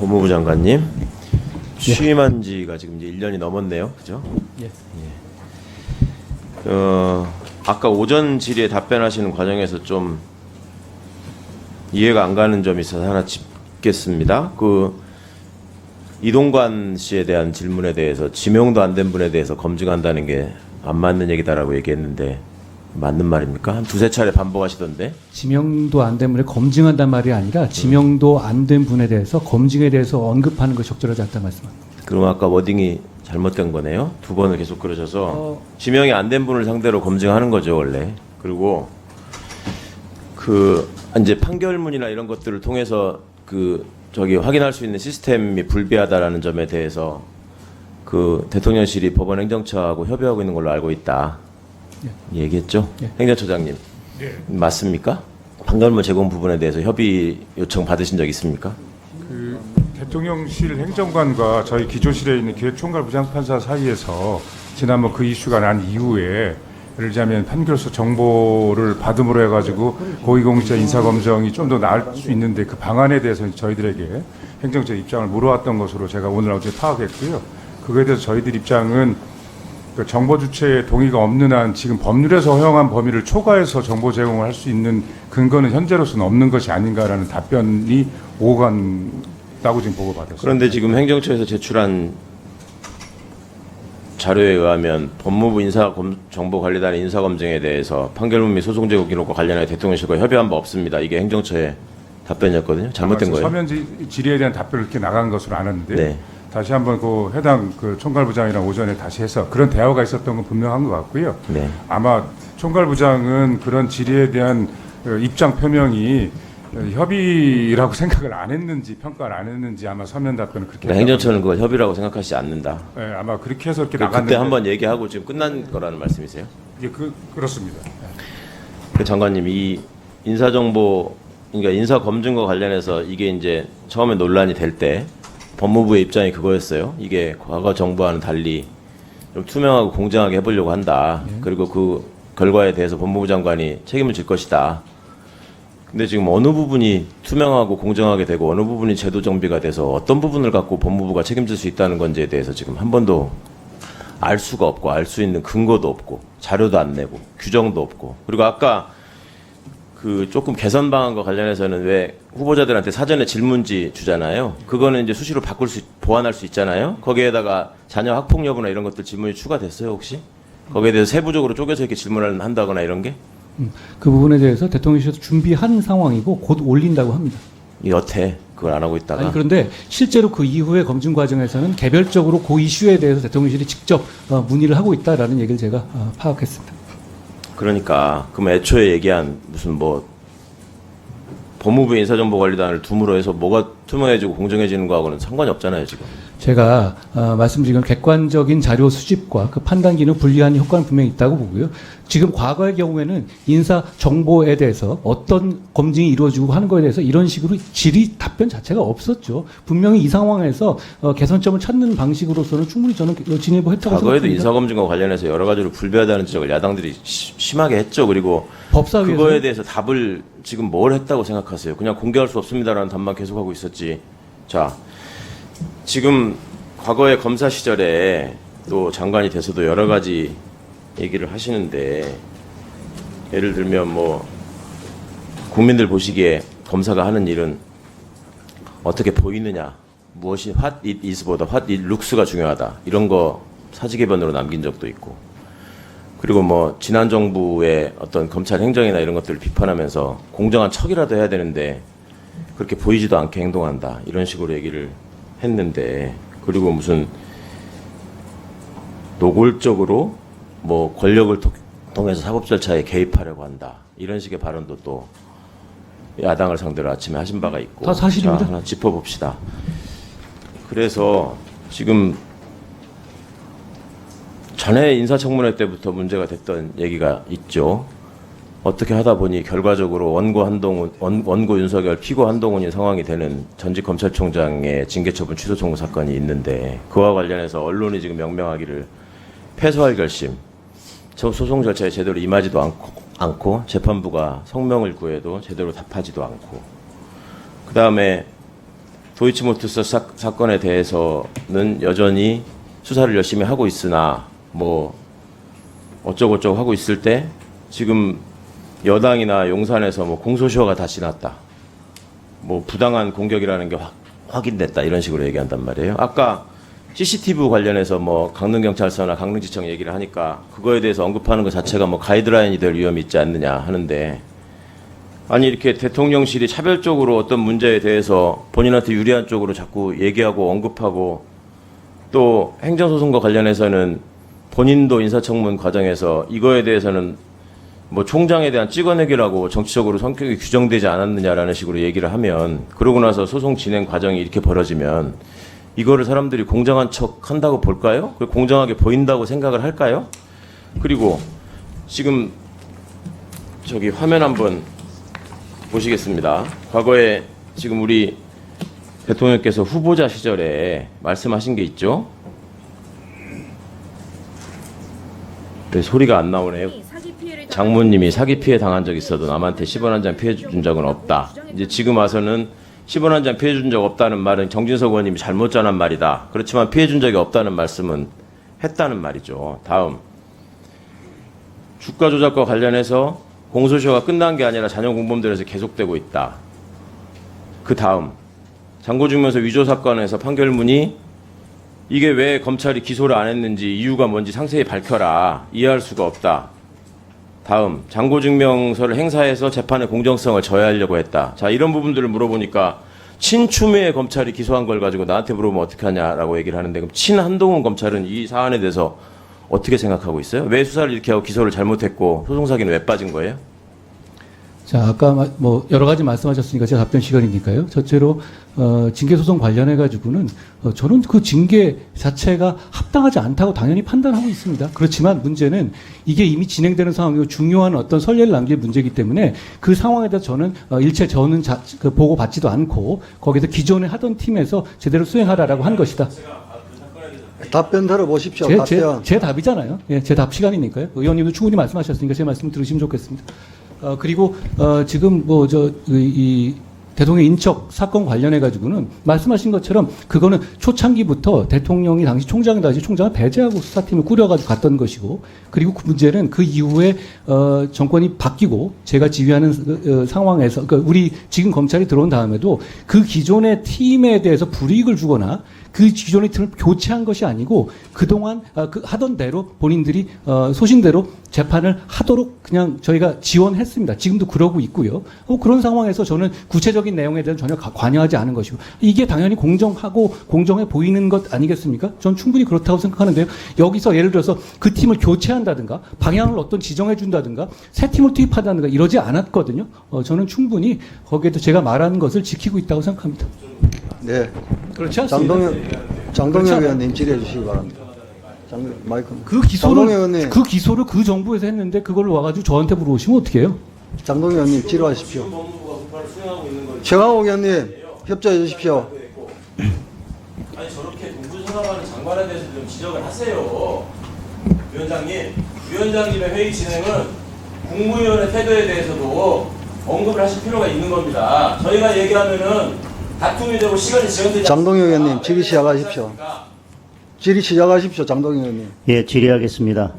법무부 장관님, 취임한 지가 지금 이제 1년이 넘었네요. 그죠? 예. 아까 오전 질의에 답변하시는 과정에서 좀 이해가 안 가는 점이 있어서 하나 짚겠습니다. 이동관 씨에 대한 질문에 대해서 지명도 안 된 분에 대해서 검증한다는 게 안 맞는 얘기다라고 얘기했는데 맞는 말입니까? 한 두세 차례 반복하시던데. 지명도 안 된 분에 검증한단 말이 아니라 지명도 안 된 분에 대해서 검증에 대해서 언급하는 것이 적절하지 않다 말씀합니다. 그럼 아까 워딩이 잘못된 거네요. 두 번을 계속 그러셔서 지명이 안 된 분을 상대로 검증하는 거죠 원래. 그리고 이제 판결문이나 이런 것들을 통해서 확인할 수 있는 시스템이 불비하다라는 점에 대해서 대통령실이 법원 행정처하고 협의하고 있는 걸로 알고 있다. 얘기했죠? 예. 행정처장님. 네. 맞습니까? 판결문 제공 부분에 대해서 협의 요청 받으신 적 있습니까? 대통령실 행정관과 저희 기조실에 있는 기획총괄 부장판사 사이에서 지난번 그 이슈가 난 이후에 예를 들자면 판결서 정보를 받음으로 해가지고 고위공직자 인사검증이 좀 더 나을 수 있는데 그 방안에 대해서 저희들에게 행정처 입장을 물어왔던 것으로 제가 오늘 어제 파악했고요. 그거에 대해서 저희들 입장은 정보 주체의 동의가 없는 한 지금 법률에서 허용한 범위를 초과해서 정보 제공을 할 수 있는 근거는 현재로서는 없는 것이 아닌가라는 답변이 오고 간다고 지금 보고받았습니다. 그런데 지금 행정처에서 제출한 자료에 의하면 법무부 인사정보관리단의 인사검증에 대해서 판결문 및 소송 제고 기록과 관련하여 대통령실과 협의한 바 없습니다. 이게 행정처의 답변이었거든요. 잘못된 거예요. 서면 질의에 대한 답변을 이렇게 나간 것으로 아는데 네. 다시 한번 해당 총괄부장이랑 오전에 다시 해서 그런 대화가 있었던 건 분명한 것 같고요. 네. 아마 총괄부장은 그런 질의에 대한 입장 표명이 협의라고 생각을 안 했는지 평가를 안 했는지 아마 서면 답변을 그렇게 그러니까 행정처는 그걸 협의라고 생각하지 않는다. 네, 아마 그렇게 해서 이렇게 나갔는데 그때 한번 얘기하고 지금 끝난 거라는 말씀이세요? 예, 그렇습니다. 장관님, 이 그러니까 인사검증과 관련해서 이게 이제 처음에 논란이 될 때 법무부의 입장이 그거였어요. 이게 과거 정부와는 달리 좀 투명하고 공정하게 해보려고 한다. 그리고 그 결과에 대해서 법무부 장관이 책임을 질 것이다. 근데 지금 어느 부분이 투명하고 공정하게 되고 어느 부분이 제도 정비가 돼서 어떤 부분을 갖고 법무부가 책임질 수 있다는 건지에 대해서 지금 한 번도 알 수가 없고 알 수 있는 근거도 없고 자료도 안 내고 규정도 없고, 그리고 아까 조금 개선 방안과 관련해서는 왜 후보자들한테 사전에 질문지 주잖아요. 그거는 이제 수시로 보완할 수 있잖아요. 거기에다가 자녀 학폭 여부나 이런 것들 질문이 추가됐어요 혹시? 거기에 대해서 세부적으로 쪼개서 이렇게 질문을 한다거나 이런 게? 그 부분에 대해서 대통령실에서 준비한 상황이고 곧 올린다고 합니다. 여태 그걸 안 하고 있다가. 아니, 그런데 실제로 그 이후의 검증 과정에서는 개별적으로 그 이슈에 대해서 대통령실이 직접 문의를 하고 있다라는 얘기를 제가 파악했습니다. 그러니까 그럼 애초에 얘기한 무슨 법무부 인사정보관리단을 둠으로 해서 뭐가 투명해지고 공정해지는 거하고는 상관이 없잖아요 지금. 제가 말씀드린 건 객관적인 자료 수집과 그 판단 기능 분리하는 효과는 분명히 있다고 보고요. 지금 과거의 경우에는 인사 정보에 대해서 어떤 검증이 이루어지고 하는 거에 대해서 이런 식으로 질의 답변 자체가 없었죠. 분명히 이 상황에서 개선점을 찾는 방식으로서는 충분히 저는 진입을 했다고 과거에도 생각합니다. 인사검증과 관련해서 여러 가지로 불비하다는 지적을 야당들이 심하게 했죠. 그리고 법사위에서 그거에 대해서 답을 지금 뭘 했다고 생각하세요? 그냥 공개할 수 없습니다라는 답만 계속하고 있었지. 자, 지금 과거의 검사 시절에 또 장관이 돼서도 여러 가지 얘기를 하시는데, 예를 들면 국민들 보시기에 검사가 하는 일은 어떻게 보이느냐, 무엇이 what it is보다 what it looks가 중요하다, 이런 거 사직의변으로 남긴 적도 있고, 그리고 지난 정부의 어떤 검찰 행정이나 이런 것들을 비판하면서 공정한 척이라도 해야 되는데 그렇게 보이지도 않게 행동한다, 이런 식으로 얘기를 했는데, 그리고 무슨 노골적으로 권력을 통해서 사법 절차에 개입하려고 한다, 이런 식의 발언도 또 야당을 상대로 아침에 하신 바가 있고. 다 사실입니다. 자, 하나 짚어봅시다. 그래서 지금 전에 인사청문회 때부터 문제가 됐던 얘기가 있죠. 어떻게 하다 보니 결과적으로 원고 윤석열, 피고 한동훈이 상황이 되는 전직 검찰총장의 징계처분 취소 청구 사건이 있는데, 그와 관련해서 언론이 지금 명명하기를 패소할 결심, 소송 절차에 제대로 임하지도 않고 재판부가 성명을 구해도 제대로 답하지도 않고, 그 다음에 도이치모터스 사건에 대해서는 여전히 수사를 열심히 하고 있으나 뭐 어쩌고저쩌고 하고 있을 때 지금 여당이나 용산에서 뭐 공소시효가 다시 났다. 뭐 부당한 공격이라는 게 확인됐다. 이런 식으로 얘기한단 말이에요. 아까 CCTV 관련해서 뭐 강릉경찰서나 강릉지청 얘기를 하니까 그거에 대해서 언급하는 것 자체가 뭐 가이드라인이 될 위험이 있지 않느냐 하는데, 아니 이렇게 대통령실이 차별적으로 어떤 문제에 대해서 본인한테 유리한 쪽으로 자꾸 얘기하고 언급하고, 또 행정소송과 관련해서는 본인도 인사청문 과정에서 이거에 대해서는 뭐 총장에 대한 찍어내기라고 정치적으로 성격이 규정되지 않았느냐라는 식으로 얘기를 하면, 그러고 나서 소송 진행 과정이 이렇게 벌어지면 이거를 사람들이 공정한 척 한다고 볼까요? 공정하게 보인다고 생각을 할까요? 그리고 지금 저기 화면 한번 보시겠습니다. 과거에 지금 우리 대통령께서 후보자 시절에 말씀하신 게 있죠? 네, 소리가 안 나오네요. 장모님이 사기 피해 당한 적 있어도 남한테 10원 한 장 피해 준 적은 없다. 이제 지금 와서는 10원 한 장 피해 준 적 없다는 말은 정진석 의원님이 잘못 전한 말이다. 그렇지만 피해 준 적이 없다는 말씀은 했다는 말이죠. 다음, 주가 조작과 관련해서 공소시효가 끝난 게 아니라 자녀 공범들에서 계속되고 있다. 그 다음, 장고증명서 위조 사건에서 판결문이 이게 왜 검찰이 기소를 안 했는지 이유가 뭔지 상세히 밝혀라. 이해할 수가 없다. 다음, 장고증명서를 행사해서 재판의 공정성을 저해하려고 했다. 자, 이런 부분들을 물어보니까 친추미애 검찰이 기소한 걸 가지고 나한테 물어보면 어떻게 하냐라고 얘기를 하는데, 그럼 친한동훈 검찰은 이 사안에 대해서 어떻게 생각하고 있어요? 왜 수사를 이렇게 하고 기소를 잘못했고 소송사기는 왜 빠진 거예요? 자, 아까 뭐 여러 가지 말씀하셨으니까 제가 답변 시간이니까요. 첫째로 징계 소송 관련해 가지고는 저는 그 징계 자체가 합당하지 않다고 당연히 판단하고 있습니다. 그렇지만 문제는 이게 이미 진행되는 상황이고 중요한 어떤 선례를 남길 문제이기 때문에 그 상황에 대해서 저는 일체 저는 보고 받지도 않고 거기서 기존에 하던 팀에서 제대로 수행하라라고 한 것이다. 답변 들어보십시오. 제 답이잖아요. 예, 제 답 시간이니까요. 의원님도 충분히 말씀하셨으니까 제 말씀 들으시면 좋겠습니다. 그리고 지금 이 대통령 인척 사건 관련해 가지고는 말씀하신 것처럼 그거는 초창기부터 대통령이 당시 총장을 배제하고 수사팀을 꾸려가지고 갔던 것이고, 그리고 그 문제는 그 이후에 정권이 바뀌고 제가 지휘하는 상황에서, 그러니까 우리 지금 검찰이 들어온 다음에도 그 기존의 팀에 대해서 불이익을 주거나 그 기존의 팀을 교체한 것이 아니고 그동안 하던 대로 본인들이 소신대로 재판을 하도록 그냥 저희가 지원했습니다. 지금도 그러고 있고요. 그런 상황에서 저는 구체적인 내용에 대해서 전혀 관여하지 않은 것이고, 이게 당연히 공정하고 공정해 보이는 것 아니겠습니까? 전 충분히 그렇다고 생각하는데요. 여기서 예를 들어서 그 팀을 교체한다든가 방향을 어떤 지정해 준다든가 새 팀을 투입한다든가 이러지 않았거든요. 저는 충분히 거기에도 제가 말하는 것을 지키고 있다고 생각합니다. 네. 그렇지 않습니다. 장동혁 의원님 질의해 주시기 바랍니다. 마이크. 그 기소를 그 정부에서 했는데 그걸 와가지고 저한테 물어보시면 어떡해요? 장동혁 의원님 질의하십시오. 최강욱 의원님 협조해 주십시오. 아니 저렇게 동부서답하는 장관에 대해서 좀 지적을 하세요. 위원장님의 회의 진행은 국무위원의 태도에 대해서도 언급을 하실 필요가 있는 겁니다. 저희가 얘기하면은 다툼이 되고 시간이 지연되지. 장동혁 의원님 질의 시작하십시오. 질의 시작하십시오. 장동혁 의원님. 예, 질의하겠습니다.